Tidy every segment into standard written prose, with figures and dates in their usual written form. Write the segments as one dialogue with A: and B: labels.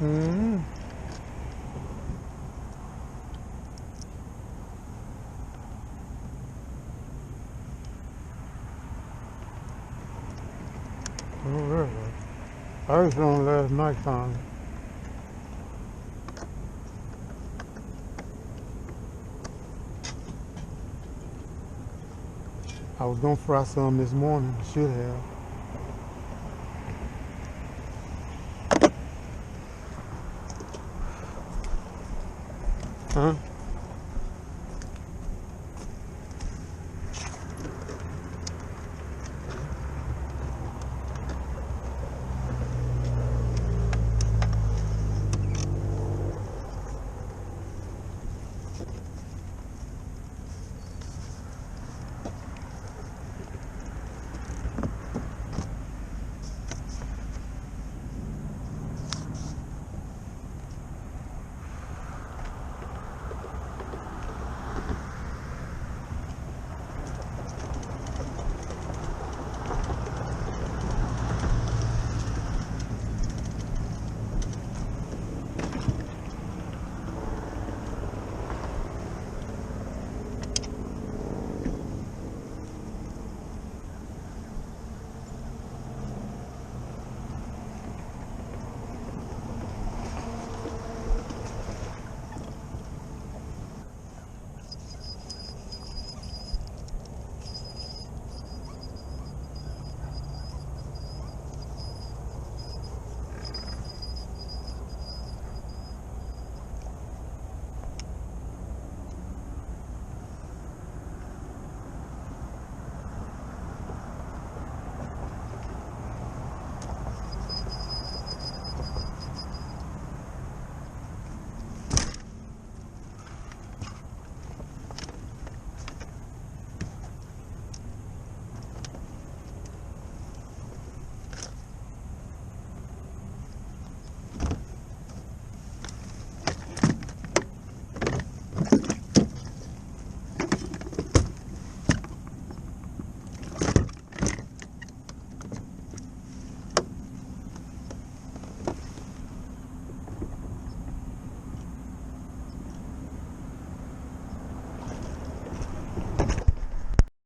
A: Mm-hmm. Oh, there it was. I was on last night time. I was gonna fry some this morning. Should have. Huh?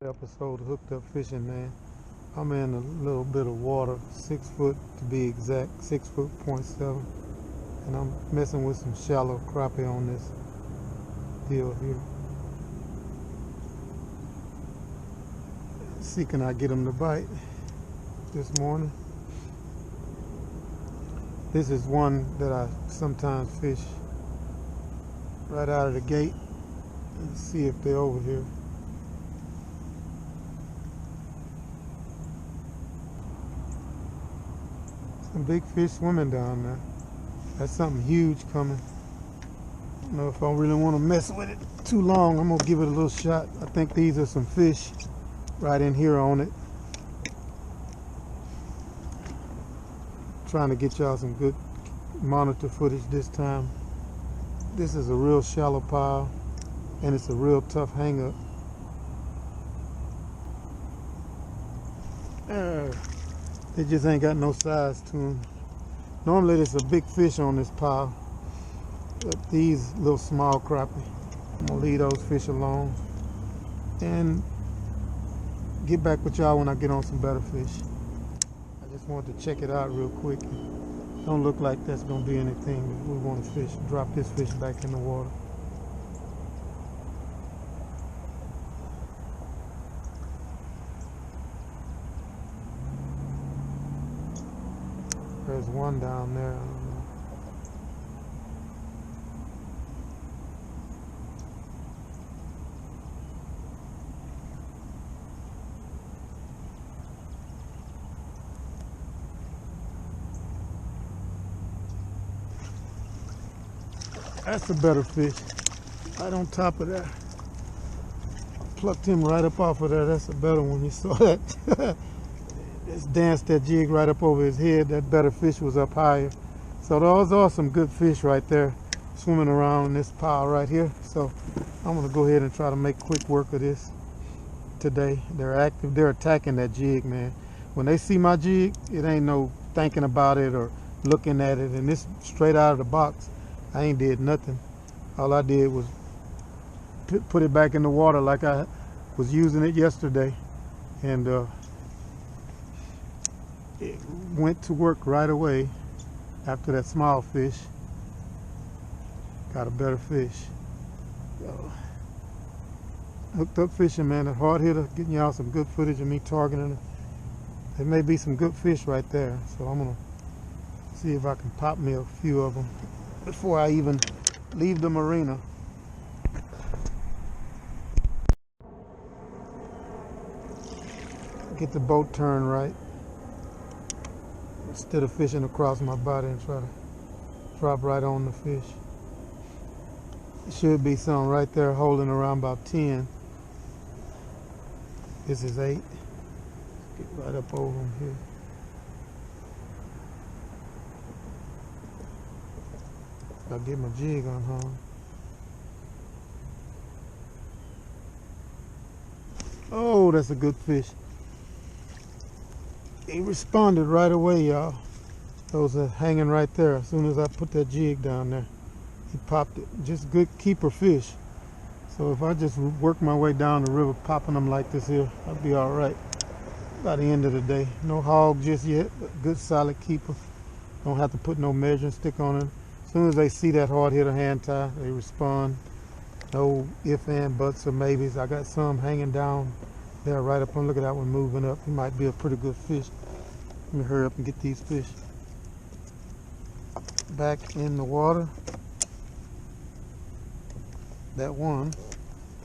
A: Episode Hooked Up Fishing, man. I'm in a little bit of water, 6 foot to be exact, 6 foot point 7, and I'm messing with some shallow crappie on this deal here. See, can I get them to bite this morning? This is one that I sometimes fish right out of the gate and see if they're over here. Some big fish swimming down there. That's something huge coming. I don't know if I really want to mess with it too long. I'm gonna give it a little shot. I think these are some fish right in here on it. Trying to get y'all some good monitor footage this time. This is a real shallow pile and it's a real tough hang up. They just ain't got no size to them. Normally there's a big fish on this pile, but these little small crappie. I'm gonna leave those fish alone and get back with y'all when I get on some better fish. I just wanted to check it out real quick. Don't look like that's gonna be anything that we want to fish. Drop this fish back in the water. There's one down there. I don't know. That's a better fish. Right on top of that. Plucked him right up off of there. That's a better one. You saw that? Just danced that jig right up over his head. That better fish was up higher. So those are some good fish right there swimming around in this pile right here. So I'm gonna go ahead and try to make quick work of this today. They're active. They're attacking that jig, man. When they see my jig, it ain't no thinking about it or looking at it, and it's straight out of the box. I ain't did nothing. All I did was put it back in the water like I was using it yesterday, and it went to work right away after that small fish. Got a better fish. So, hooked up fishing, man. That hard hitter, getting y'all some good footage of me targeting it. There may be some good fish right there, so I'm gonna see if I can pop me a few of them before I even leave the marina. Get the boat turned right instead of fishing across my body and try to drop right on the fish. It should be some right there holding around about 10. This is 8. Get right up over them here. I'll get my jig unhung. Oh, that's a good fish. He responded right away, y'all. Those are hanging right there. As soon as I put that jig down there, he popped it. Just good keeper fish. So if I just work my way down the river, popping them like this here, I'll be all right by the end of the day. No hog just yet, but good solid keeper. Don't have to put no measuring stick on it. As soon as they see that hard hitter hand tie, they respond. No ifs, and buts, or maybes. I got some hanging down there right up on. Look at that one moving up. He might be a pretty good fish. Let me hurry up and get these fish back in the water. That one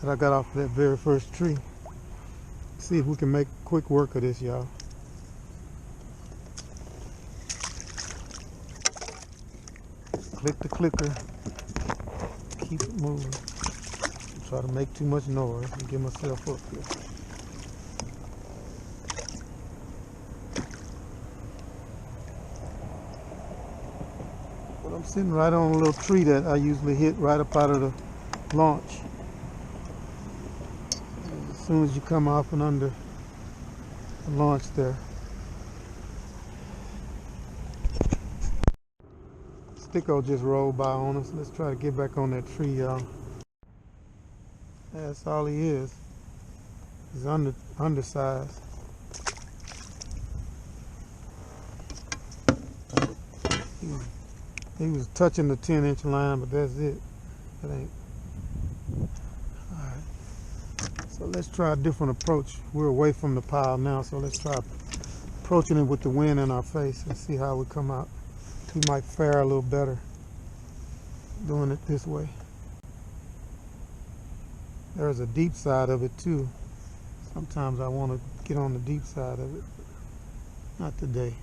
A: that I got off of that very first tree. See if we can make quick work of this, y'all. Click the clicker. Keep it moving. Try to make too much noise and get myself up here. But I'm sitting right on a little tree that I usually hit right up out of the launch. As soon as you come off and under the launch there. Sticko just rolled by on us. Let's try to get back on that tree, y'all. That's all he is. He's undersized. He was touching the 10-inch line, but that's it. That ain't. Alright. So let's try a different approach. We're away from the pile now, so let's try approaching it with the wind in our face and see how we come out. We might fare a little better doing it this way. There's a deep side of it too. Sometimes I want to get on the deep side of it, but not today.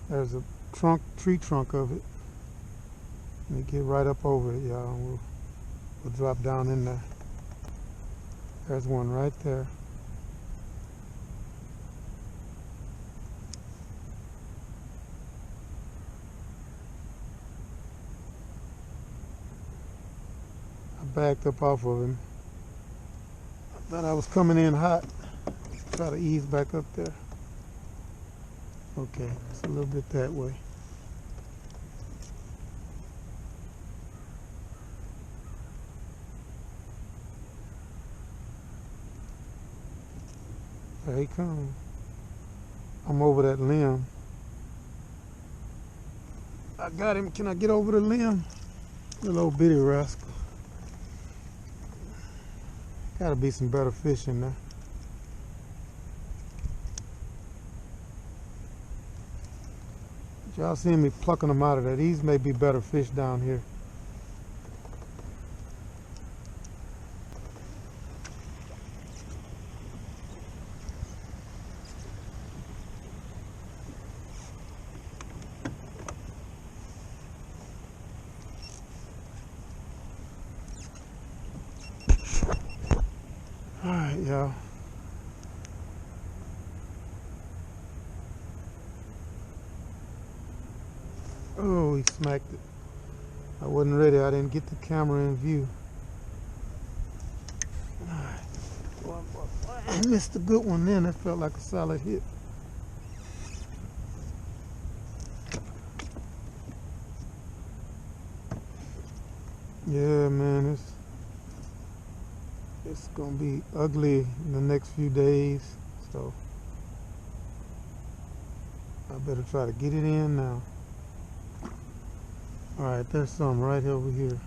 A: There's a tree trunk of it. Let me get right up over it, y'all, and we'll drop down in there. There's one right there. Backed up off of him. I thought I was coming in hot. Try to ease back up there. Okay, it's a little bit that way. There he comes. I'm over that limb. I got him. Can I get over the limb? Little old bitty rascal. Gotta be some better fish in there. Y'all seeing me plucking them out of there. These may be better fish down here. Alright, y'all. Oh, he smacked it. I wasn't ready. I didn't get the camera in view. Alright. I missed a good one then. That felt like a solid hit. Yeah, man, it's gonna be ugly in the next few days, so I better try to get it in now. All right, there's some right over here.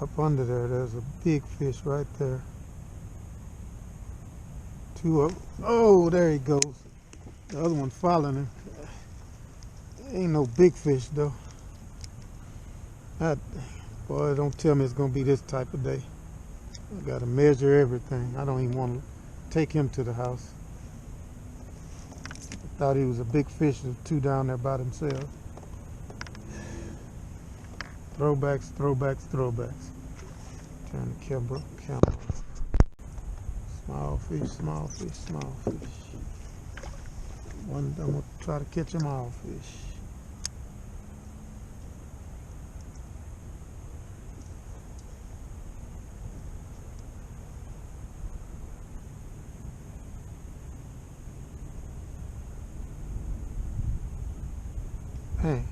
A: Up under there, there's a big fish right there. Two of them. Oh, there he goes. The other one following him. Ain't no big fish though. Boy, don't tell me it's gonna be this type of day. I gotta measure everything. I don't even want to take him to the house. I thought he was a big fish, two down there by themselves. Throwbacks, throwbacks, throwbacks. Turn the camera. Small fish, small fish, small fish. I'm gonna try to catch them all fish. Hey.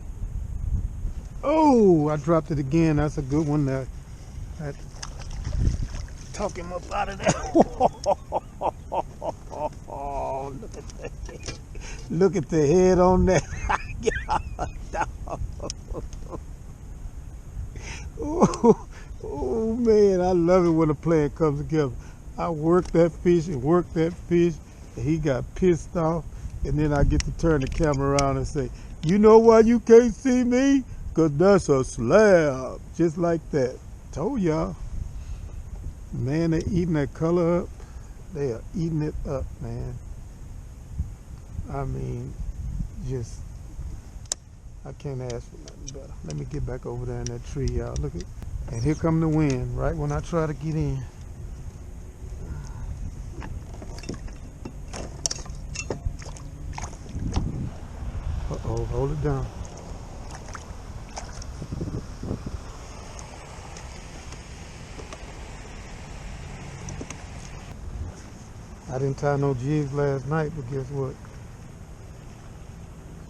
A: Oh, I dropped it again. That's a good one there. I talk him up out of there. Oh, look at that. Look at the head on that. Oh, man, I love it when a plan comes together. I work that fish and work that fish, and he got pissed off, and then I get to turn the camera around and say, you know why you can't see me? Because that's a slab. Just like that. Told y'all. Man, they're eating that color up. They are eating it up, man. I mean, just, I can't ask for nothing better. Let me get back over there in that tree, y'all. Look at, and here come the wind, right when I try to get in. Uh-oh, hold it down. I didn't tie no jigs last night, but guess what?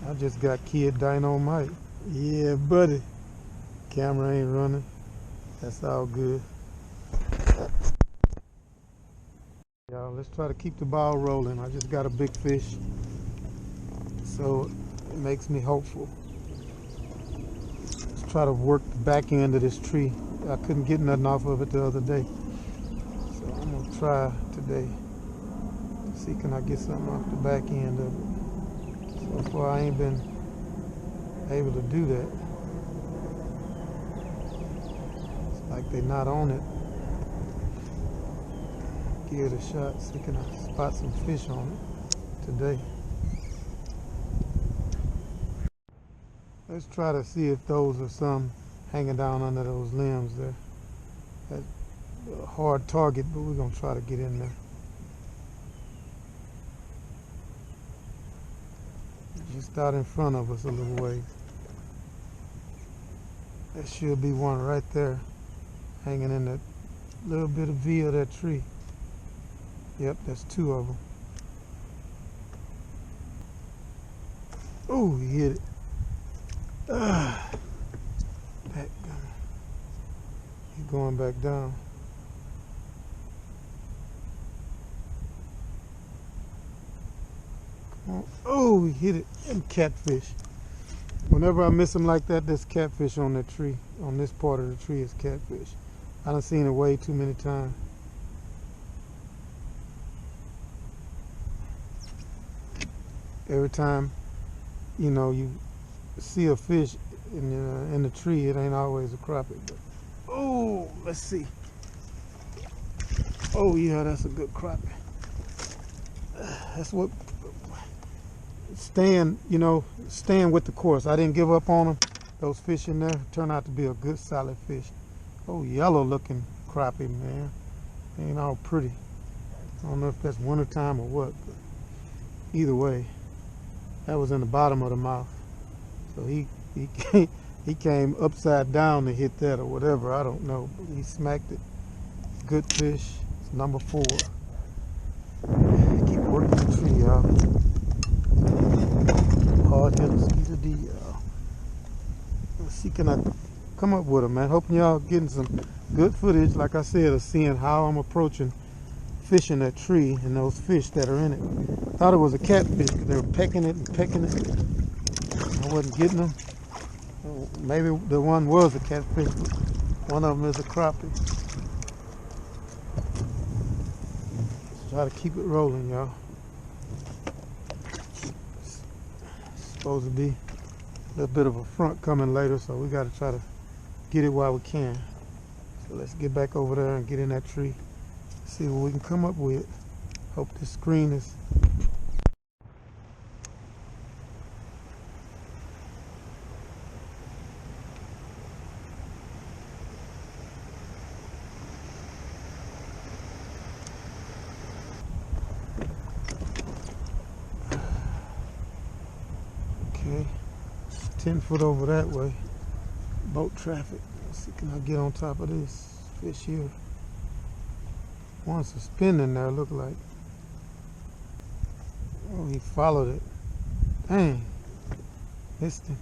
A: I just got Kid Dynamite. Yeah, buddy. Camera ain't running. That's all good. Y'all, let's try to keep the ball rolling. I just got a big fish, so it makes me hopeful. Let's try to work the back end of this tree. I couldn't get nothing off of it the other day, so I'm gonna try today. See, can I get something off the back end of it? So far, I ain't been able to do that. It's like they're not on it. Give it a shot. See, can I spot some fish on it today? Let's try to see if those are some hanging down under those limbs there. That's a hard target, but we're gonna try to get in there. Just out in front of us a little ways. There should be one right there, hanging in that little bit of V of that tree. Yep, that's two of them. Oh, he hit it. That gun. He's going back down. Oh, he hit it. Them catfish. Whenever I miss them like that, there's catfish on that tree. On this part of the tree is catfish. I done seen it way too many times. Every time, you know, you see a fish in the tree, it ain't always a crappie. But, oh, let's see. Oh yeah, that's a good crappie. That's what. Staying with the course. I didn't give up on them. Those fish in there turned out to be a good solid fish. Oh, yellow looking crappie, man. Ain't all pretty. I don't know if that's winter time or what, but either way, that was in the bottom of the mouth. So he came upside down to hit that or whatever. I don't know, but he smacked it. Good fish. It's number 4. Keep working the tree, y'all. Hard hitter, skeeter D, y'all. Let's see, can I come up with them, man. Hoping y'all getting some good footage, like I said, of seeing how I'm approaching fishing that tree and those fish that are in it. Thought it was a catfish, but they were pecking it and pecking it. I wasn't getting them. Maybe the one was a catfish, but one of them is a crappie. Let's try to keep it rolling, y'all. It's supposed to be a little bit of a front coming later, so we got to try to get it while we can. So let's get back over there and get in that tree. See what we can come up with. Hope this screen is. Okay, 10 foot over that way. Boat traffic. Let's see, can I get on top of this fish here? One suspending there, look like. Oh, he followed it. Dang. Missed him.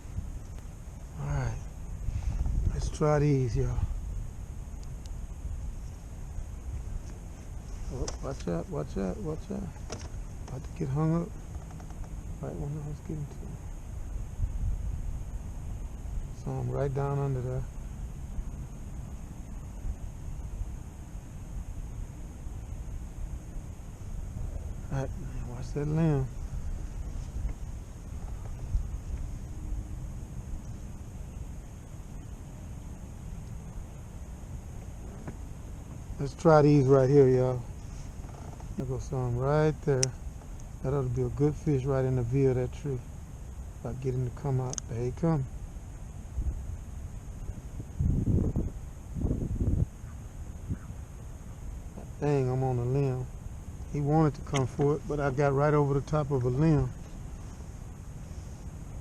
A: Alright. Let's try these, y'all. Oh, watch out, watch out, watch out. About to get hung up. Right when I was getting to him. So I'm right down under there. Alright, watch that limb. Let's try these right here, y'all. There goes some right there. That ought to be a good fish right in the V of that tree. If I get him to come out. There he come. Dang, I'm on a limb. He wanted to come for it, but I got right over the top of a limb.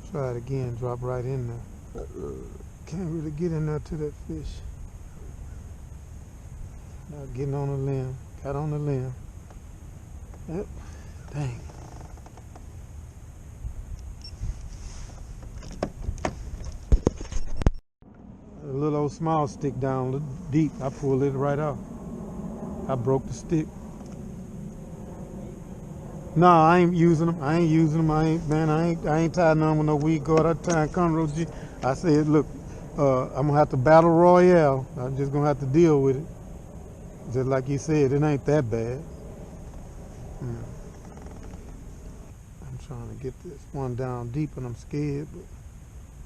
A: Try it again, drop right in there. Can't really get in there to that fish. Now getting on a limb. Got on the limb. Yep. Dang. A little old small stick down deep. I pulled it right off. I broke the stick. No, I ain't using them. I ain't tied none with no weed guard. I tied cornrow G. I said, look, I'm gonna have to battle royale. I'm just gonna have to deal with it. Just like you said, it ain't that bad. I'm trying to get this one down deep, and I'm scared, but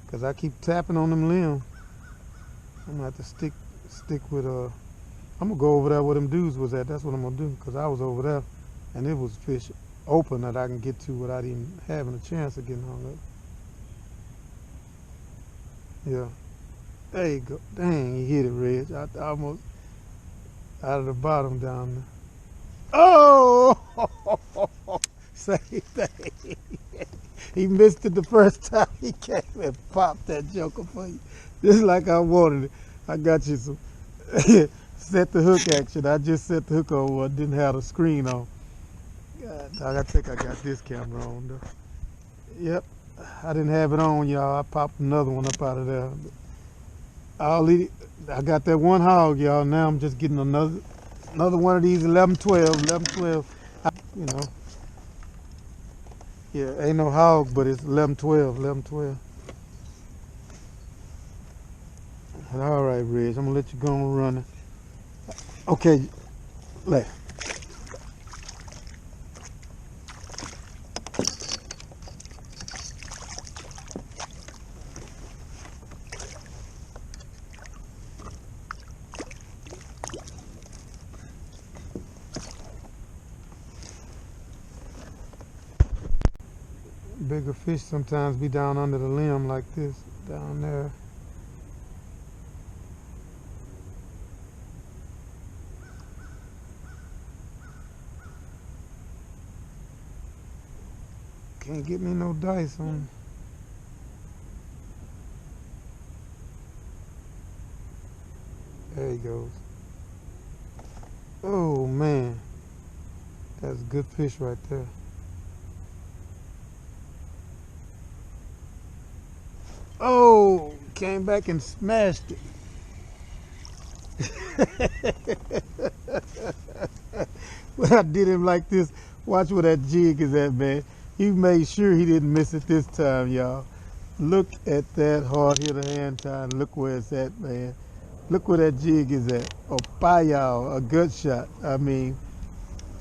A: because I keep tapping on them limbs, I'm gonna have to stick with I'm gonna go over there where them dudes was at. That's what I'm gonna do, because I was over there, and it was fish open that I can get to without even having a chance of getting on that. Yeah, there you go. Dang, he hit it, Reg. I almost out of the bottom down there. Oh, same thing. He missed it the first time he came and popped that joker for you. Just like I wanted it. I got you some set the hook action. I just set the hook on one, didn't have the screen on. God, I think I got this camera on though. Yep, I didn't have it on, y'all. I popped another one up out of there. I got that one hog, y'all. Now I'm just getting another one of these 11, 12. You know. Yeah, ain't no hog, but it's 11, 12. All right, Reg, I'm gonna let you go and run it. Okay, left. Bigger fish sometimes be down under the limb like this, down there. Can't get me no dice on. There he goes. Oh man, that's a good fish right there. Oh, came back and smashed it. But I did him like this. Watch where that jig is at, man. He made sure he didn't miss it this time, y'all. Look at that hard hitter hand tie. Look where it's at, man. Look where that jig is at. Oh, by y'all, a gut shot. I mean,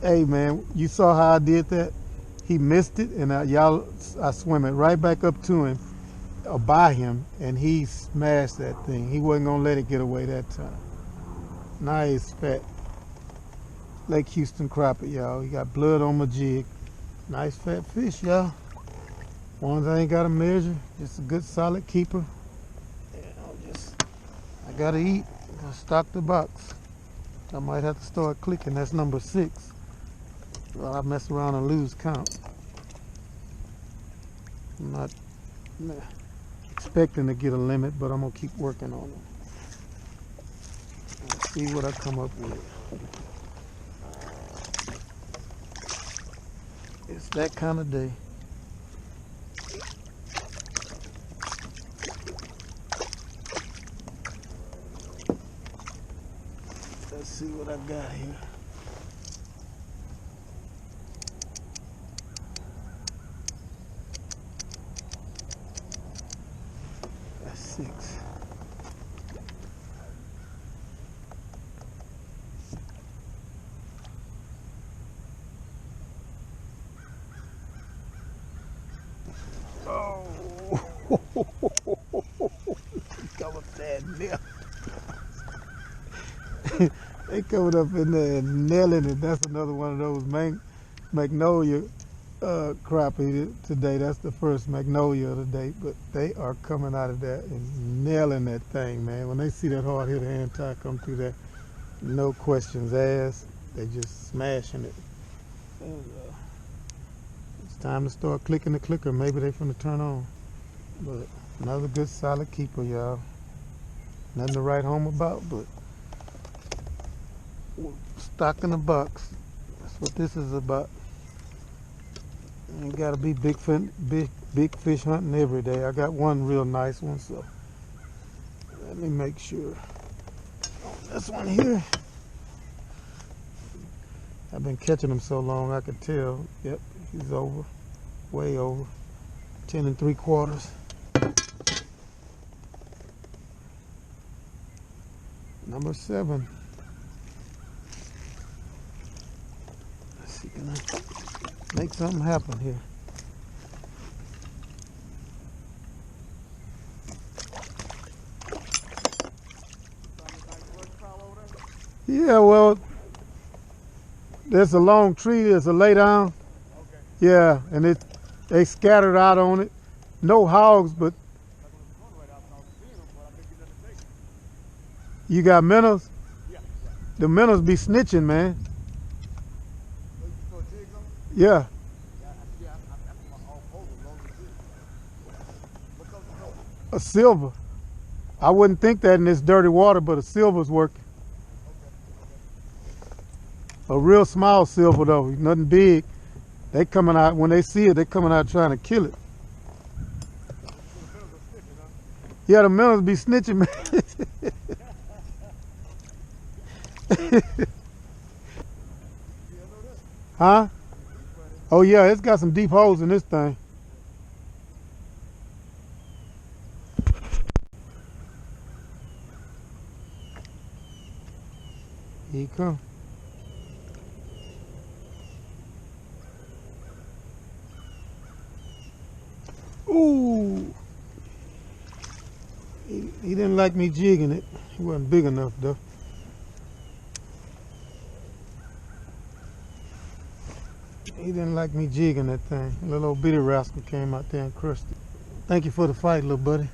A: hey, man, you saw how I did that? He missed it, and I swim it right back up to him, or by him, and he smashed that thing. He wasn't going to let it get away that time. Nice fat Lake Houston crappie, y'all. He got blood on my jig. Nice fat fish, y'all. Ones I ain't got to measure. Just a good solid keeper. I got to eat. I got to stock the box. I might have to start clicking. That's number 6. Well, I mess around and lose count. I'm not expecting to get a limit, but I'm going to keep working on it. Let's see what I come up with. It's that kind of day. Let's see what I got here. That's 6. Oh, covered that nail. They covered up in there and nailing it. That's another one of those magnolia crappie today. That's the first magnolia of the day, but they are coming out of there and nailing that thing, man. When they see that hard hitter hand tie come through there, no questions asked. They just smashing it. And, it's time to start clicking the clicker. Maybe they finna turn on. But another good solid keeper, y'all. Nothing to write home about, but stocking the box. That's what this is about. Ain't gotta be big fish hunting every day. I got one real nice one, so let me make sure. On this one here, I've been catching them so long I could tell. Yep, he's over, way over, 10 3/4. Number 7. Let's see, can I make something happen here? Yeah, well, there's a long tree, there's a lay down. Okay. Yeah, and they scattered out on it. No hogs, but you got minnows? Yeah. The minnows be snitching, man. Yeah. A silver. I wouldn't think that in this dirty water, but a silver's working. A real small silver though, nothing big. They coming out, when they see it, they coming out trying to kill it. Yeah, the minnows be snitching, man. Huh? Oh yeah, it's got some deep holes in this thing. Here he come. Ooh. He didn't like me jigging it. He wasn't big enough though. He didn't like me jigging that thing. A little old bitty rascal came out there and crushed it. Thank you for the fight, little buddy.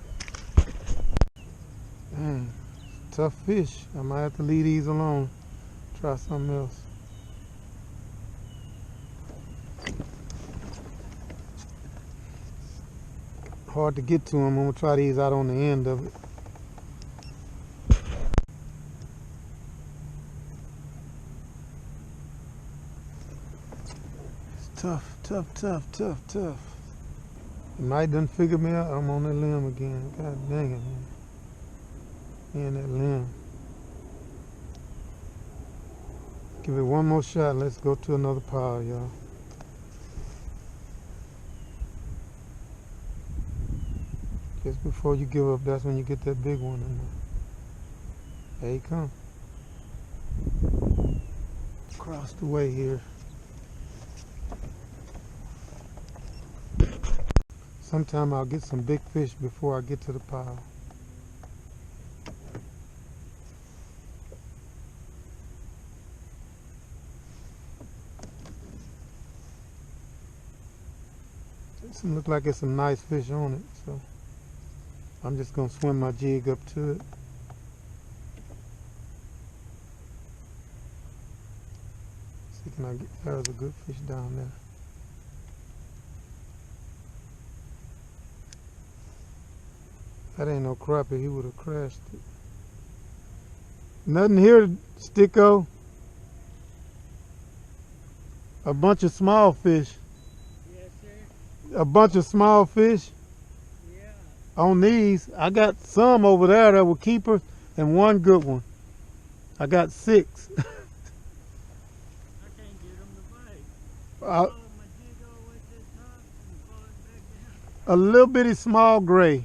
A: Dang, tough fish. I might have to leave these alone. Try something else. Hard to get to them. I'm gonna try these out on the end of it. It's tough, tough, tough, tough, tough. Might done figure me out. I'm on that limb again. God dang it, man. And that limb. Give it one more shot. Let's go to another pile, y'all. Just before you give up, that's when you get that big one in there. There he come. Across the way here. Sometime I'll get some big fish before I get to the pile. Doesn't look like it's some nice fish on it, so I'm just gonna swim my jig up to it. See, can I get, there's a good fish down there. That ain't no crappie, he would have crashed it. Nothing here, Sticko. A bunch of small fish.
B: Yes, sir.
A: A bunch of small fish.
B: Yeah.
A: On these. I got some over there that were keepers and one good one. I got 6.
B: I can't get them to bite.
A: uh,
B: Oh, my jig all the way to the top and pull it back down.
A: a little bitty small gray.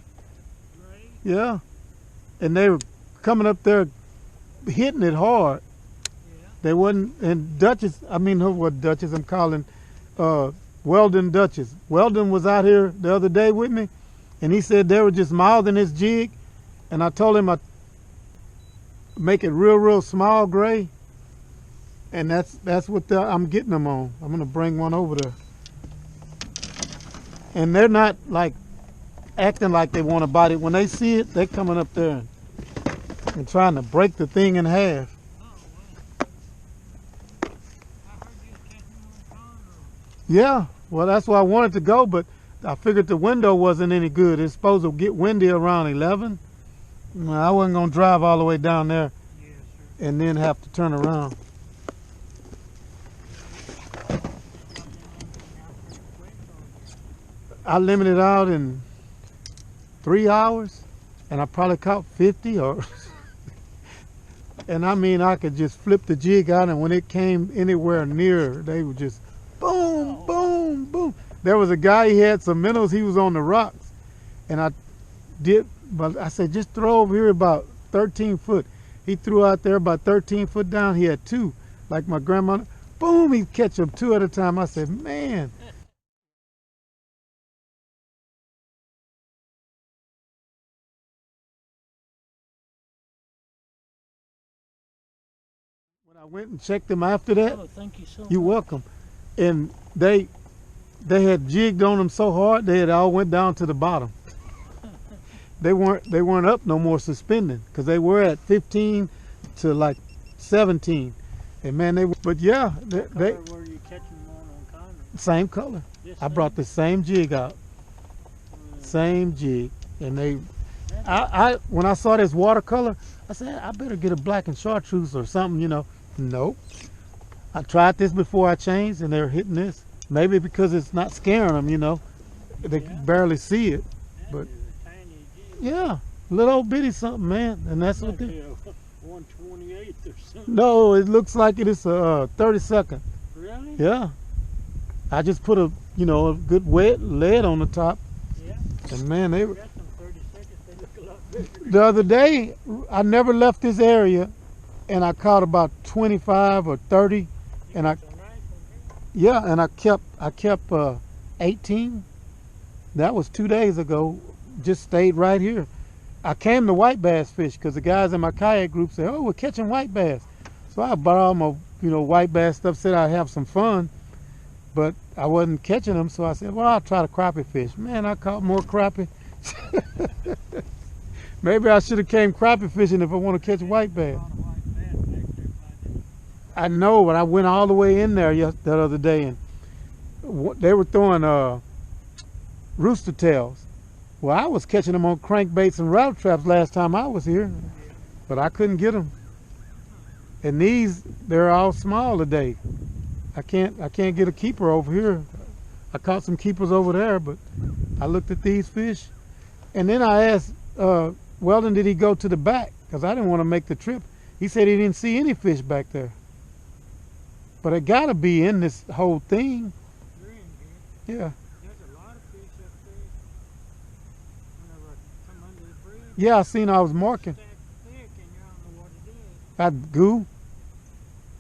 B: Right?
A: Yeah. And they were coming up there hitting it hard.
B: Yeah.
A: They wasn't, and Duchess, I mean, what Duchess I'm calling, Weldon Duchess. Weldon was out here the other day with me, and he said they were just mouthing his jig, and I told him I'd make it real small gray, and that's what I'm getting them on. I'm going to bring one over there. And they're not like acting like they want to bite it. When they see it, they're coming up there and trying to break the thing in half.
B: Oh, wow. I heard you was catching them on pond or...
A: Yeah, well, that's why I wanted to go, but I figured the window wasn't any good. It's supposed to get windy around 11. Well, I wasn't going to drive all the way down there
B: Yes, sir.
A: and then have to turn around. I limited out in 3 hours, and I probably caught 50 or... And I mean, I could just flip the jig out, and when it came anywhere near, they would just boom, boom, boom. There was a guy, he had some minnows, he was on the rocks. And but I said, just throw over here about 13 foot. He threw out there about 13 foot down. He had 2, like my grandma. Boom, he'd catch them 2 at a time. I said, man. When I went and checked them after that,
B: Oh, thank you so much.
A: you're welcome. And they had jigged on them so hard they had all went down to the bottom. They weren't up no more suspending, because they were at 15 to like 17. And man, but yeah,
B: What color were you catching them on Congress?
A: same color.
B: Yes,
A: I
B: sir.
A: brought the same jig out, same jig, and when I saw this watercolor, I said I better get a black and chartreuse or something, you know. Nope. I tried this before I changed, and they're hitting this. Maybe because it's not scaring them, you know. They
B: Yeah.
A: can barely see it.
B: That
A: But
B: is a tiny jig.
A: yeah, little old bitty something, man, and that's what
B: Might
A: they.
B: be a 1/28 or something.
A: No, it looks like it is a 32nd.
B: Really?
A: Yeah. I just put a good wet lead on the top,
B: Yeah.
A: and man, they
B: We got some 30-seconds. They look a lot bigger.
A: the other day I never left this area, and I caught about 25 or 30, and I
B: Some nice ones here.
A: yeah, and I kept 18. That was 2 days ago. Just stayed right here. I came to white bass fish because the guys in my kayak group said, "Oh, we're catching white bass." So I bought all my white bass stuff. Said I'd have some fun, but I wasn't catching them. So I said, "Well, I'll try the crappie fish." Man, I caught more crappie. Maybe I should have came crappie fishing if I want to catch white bass.
B: A lot of white bass back there by then.
A: I know, but I went all the way in there that other day, and they were throwing rooster tails. Well, I was catching them on crankbaits and rattle traps last time I was here, but I couldn't get them. And these, they're all small today. I can't get a keeper over here. I caught some keepers over there, but I looked at these fish, and then I asked Weldon, did he go to the back? Because I didn't want to make the trip. He said he didn't see any fish back there. But it got to be in this whole thing.
B: They're in here.
A: Yeah.
B: There's a lot of fish up there. Whenever I come under the bridge.
A: Yeah, I seen I was marking.
B: Stacked thick and you don't know what it is.
A: That goo,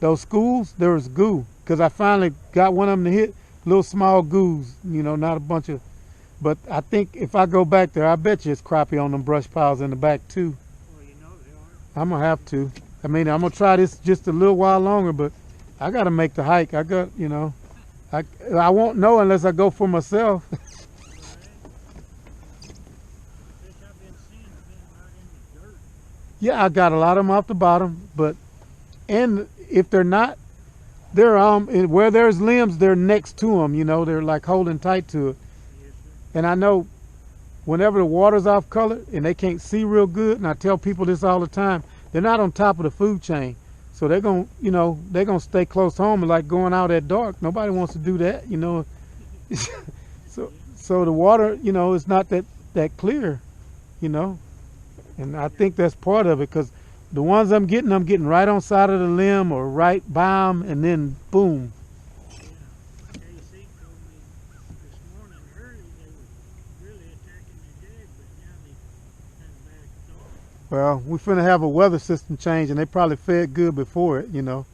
A: those schools, there was goo. Because I finally got one of them to hit, little small goos, you know, not a bunch of. But I think if I go back there, I bet you it's crappie on them brush piles in the back too.
B: Well, you know they are.
A: I'm going to have to. I mean, I'm going to try this just a little while longer, but I got to make the hike. I got, you know, I won't know unless I go for myself.
B: Right. Fish I've been seeing have been right in the dirt.
A: Yeah, I got a lot of them off the bottom, but, and if they're not, they're where there's limbs, they're next to them, you know, they're like holding tight to it.
B: Yes, sir.
A: And I know whenever the water's off color and they can't see real good, and I tell people this all the time, they're not on top of the food chain. So they're going to, you know, they're going to stay close home and like going out at dark. Nobody wants to do that, you know. So the water, you know, is not that clear, you know. And I think that's part of it, because the ones I'm getting right on side of the limb or right by them, and then boom.
B: Yeah. KC told me this morning early they were really attacking the dead, but now they kind of backed off.
A: Well, we finna have a weather system change, and they probably fed good before it, you know.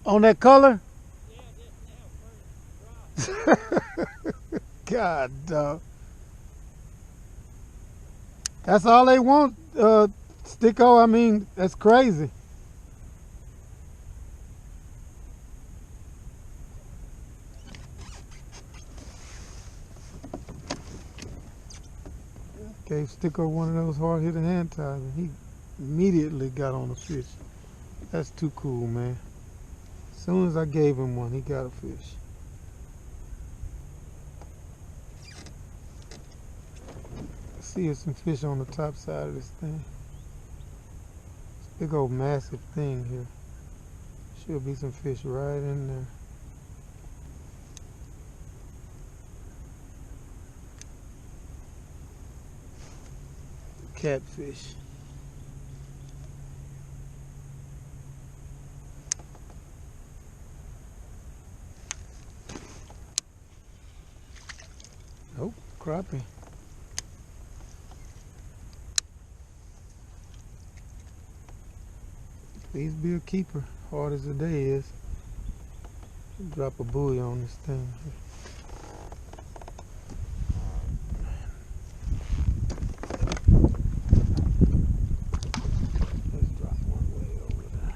A: On that color?
B: Yeah, just now first drop.
A: God, dog. That's all they want, Sticko. I mean, that's crazy. Gave Sticko one of those hard-hitting hand ties, and he immediately got on a fish. That's too cool, man. As soon as I gave him one, he got a fish. I see there's some fish on the top side of this thing. This big old massive thing here. Should be some fish right in there. Catfish. Nope, crappie. Please be a keeper, hard as the day is. Drop a buoy on this thing. Let's drop one way over there.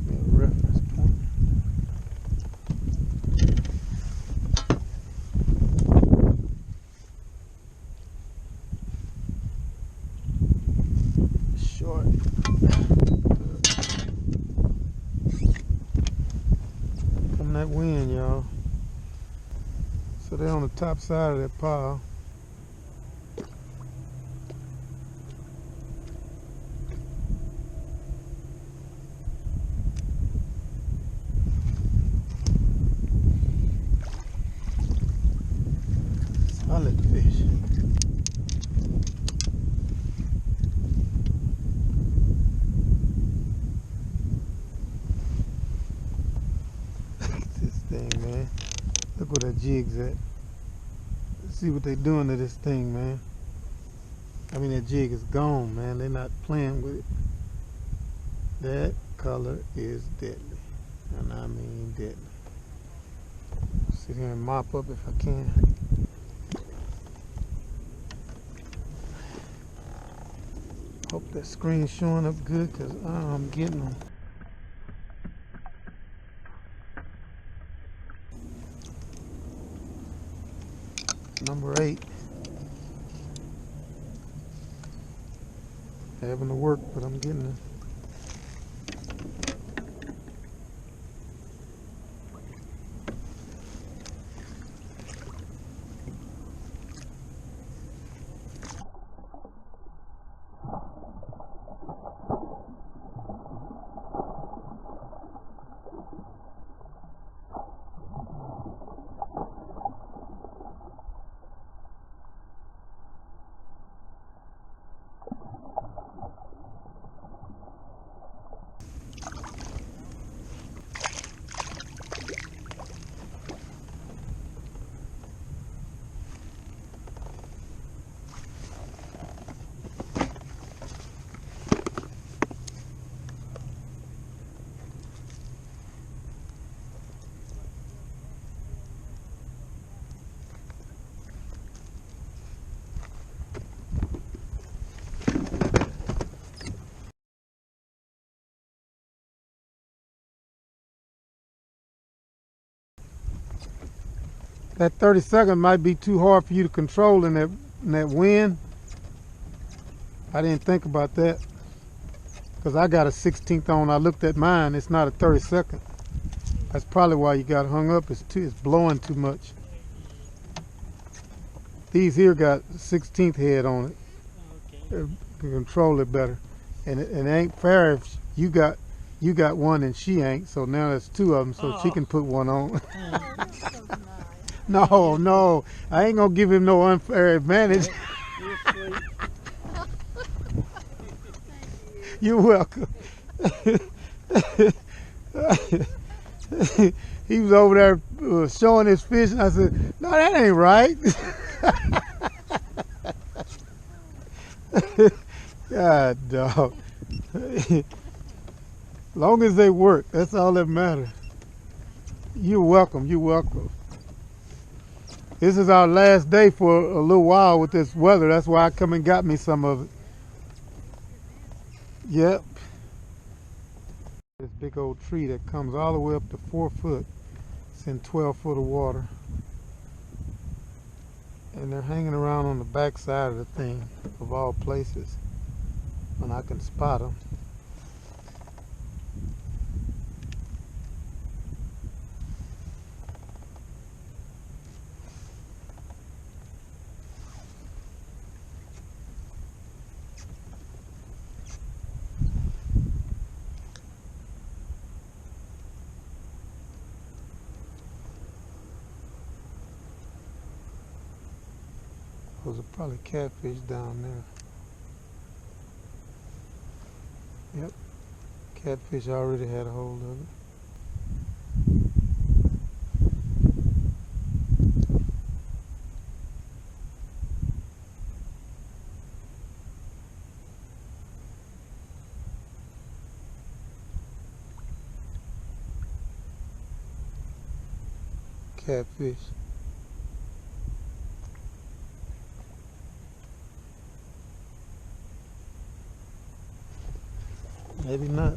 A: Give me a reference point. Short. From that wind, y'all. So they're on the top side of that pile. Solid fish. This thing, man. Look where that jig's at. Let's see what they doing to this thing, man. I mean, that jig is gone, man. They're not playing with it. That color is deadly. And I mean deadly. Sit here and mop up if I can. Hope that screen's showing up good, because I'm getting them. Number 8. Having to work, but I'm getting it. That 30-second might be too hard for you to control in that wind. I didn't think about that because I got a 16th on. I looked at mine. It's not a 30-second. That's probably why you got hung up. It's blowing too much. These here got 16th head on it.
B: Okay.
A: You can control it better. And it ain't fair if you got one and she ain't. So now there's two of them. So she can put one on. No, I ain't gonna give him no unfair advantage. You're welcome. He was over there showing his fish, and I said, "No, that ain't right." God, dog. Long as they work, that's all that matters. You're welcome. You're welcome. This is our last day for a little while with this weather. That's why I come and got me some of it. Yep. This big old tree that comes all the way up to 4 foot. It's in 12 foot of water. And they're hanging around on the back side of the thing, of all places, when I can spot them. Those are probably catfish down there. Yep. Catfish already had a hold of it. Catfish. Maybe not.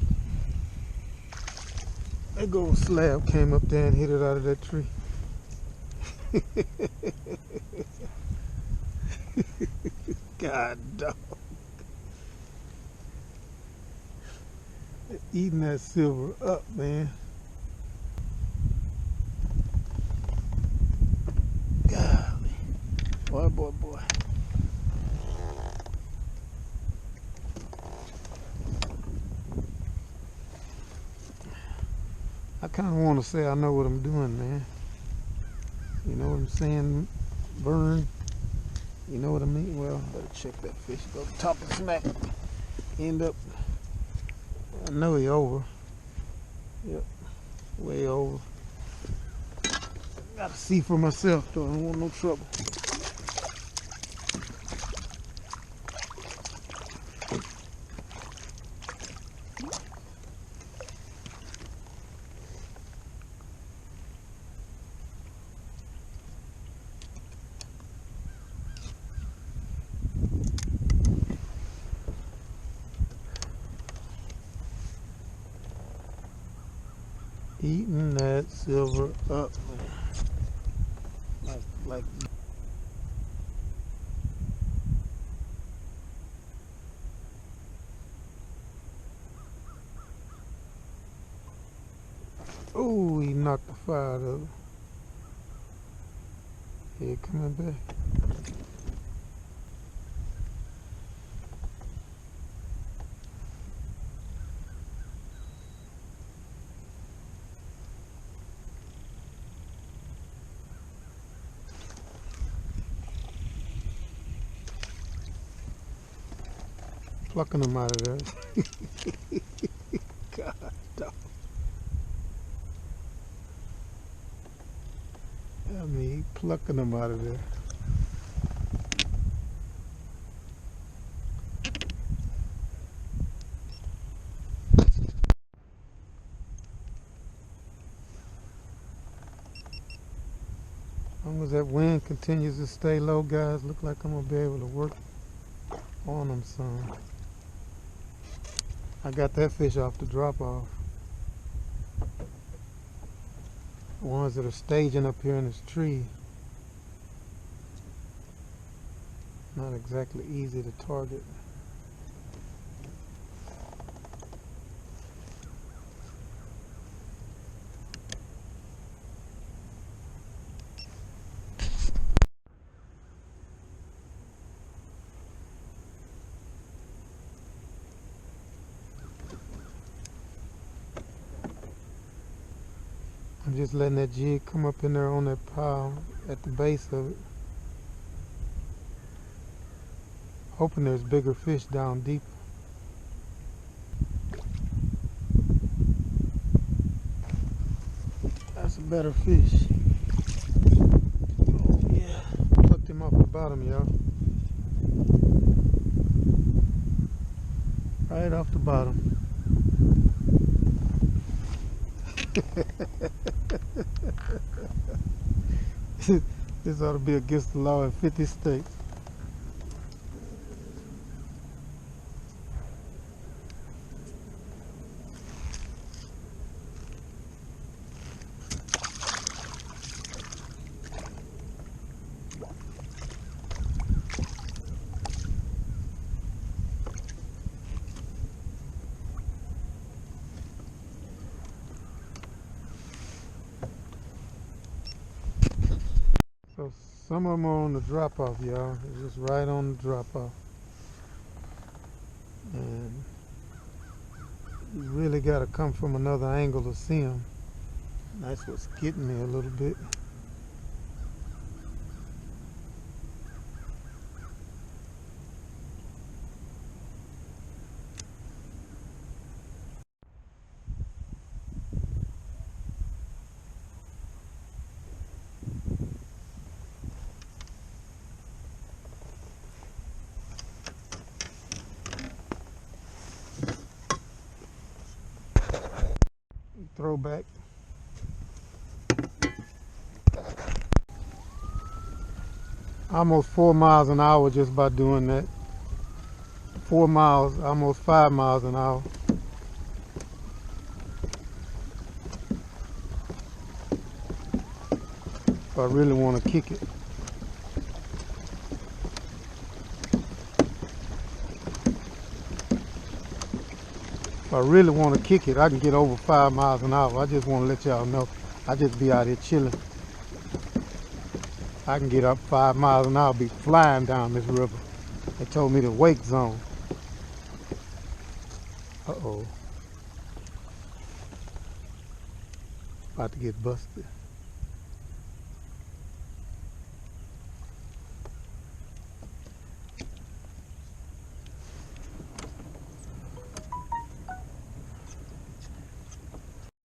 A: That gold slab came up there and hit it out of that tree. God dog. They're eating that silver up, man. Golly. Boy, boy, boy. I kind of want to say I know what I'm doing, man. You know what I'm saying? Burn. You know what I mean? Well, better check that fish. Go top and smack. End up. I know he over. Yep. Way over. Gotta see for myself, though. I don't want no trouble. Eating that silver up, man. Like. Oh, he knocked the fire out of it. Here, coming back. Plucking them out of there. God, dog. I mean, plucking them out of there. As long as that wind continues to stay low, guys, look like I'm gonna be able to work on them some. I got that fish off the drop off. The ones that are staging up here in this tree, Not exactly easy to target. I'm just letting that jig come up in there on that pile at the base of it. Hoping there's bigger fish down deeper. That's a better fish. Oh yeah, plucked him off the bottom, y'all. Right off the bottom. This ought to be against the law in 50 states. So some of them are on the drop off, y'all. It's just right on the drop off. And you really got to come from another angle to see them. That's what's getting me a little bit. Throwback. Almost 4 miles an hour just by doing that. 4 miles, almost 5 miles an hour. If I really want to kick it. If I really want to kick it, I can get over 5 miles an hour. I just want to let y'all know. I just be out here chilling. I can get up 5 miles an hour, be flying down this river. They told me the wake zone. Uh-oh. About to get busted.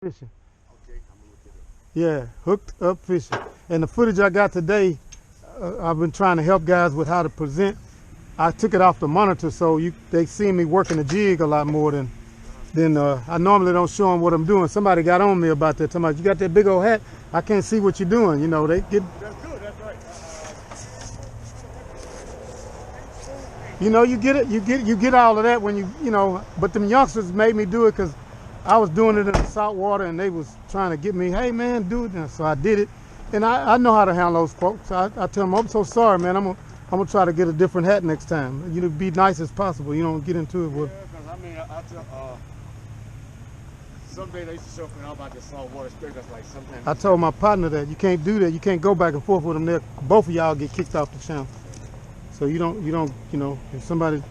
A: Fishing.
C: Okay, I'm gonna look it up.
A: Yeah, hooked up fishing. And the footage I got today, I've been trying to help guys with how to present. I took it off the monitor so they see me working the jig a lot more than I normally don't show them what I'm doing. Somebody got on me about that. Somebody, you got that big old hat? I can't see what you're doing. You know, they get.
C: That's good. That's right.
A: You know, you get it. You get all of that when you know. But them youngsters made me do it because I was doing it in the salt water and they was trying to get me. Hey man, do it. And so I did it, and I know how to handle those folks. I tell them, I'm so sorry, man. I'm gonna try to get a different hat next time. You know, be nice as possible. You don't get into it with.
C: Yeah, because I mean, I tell, someday they used to show up and all about the salt water spirit. That's like sometimes.
A: I told my partner that you can't do that. You can't go back and forth with them. There, both of y'all get kicked off the channel. So you don't, you know, if somebody,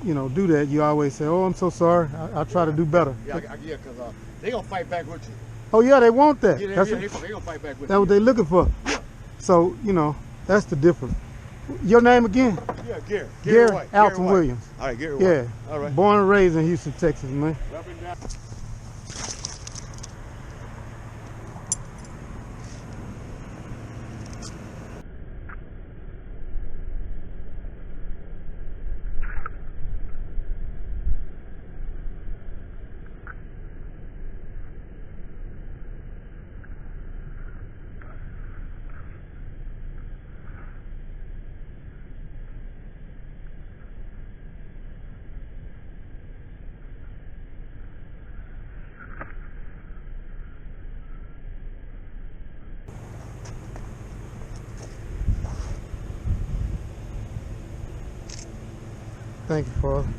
A: do that, you always say, oh, I'm so sorry. I'll try to do better.
C: Yeah, because they gonna fight back with you.
A: Oh yeah, they want that.
C: Yeah,
A: That's
C: they gonna fight back with you.
A: that's what they're looking for.
C: Yeah.
A: So, that's the difference. Your name again?
C: Yeah, Gary.
A: Gary
C: White.
A: Alton
C: Gary White.
A: Williams.
C: All right, Gary
A: Yeah.
C: White. All right.
A: Born and raised in Houston, Texas, man.
C: Up and down.
A: Thank you, Father.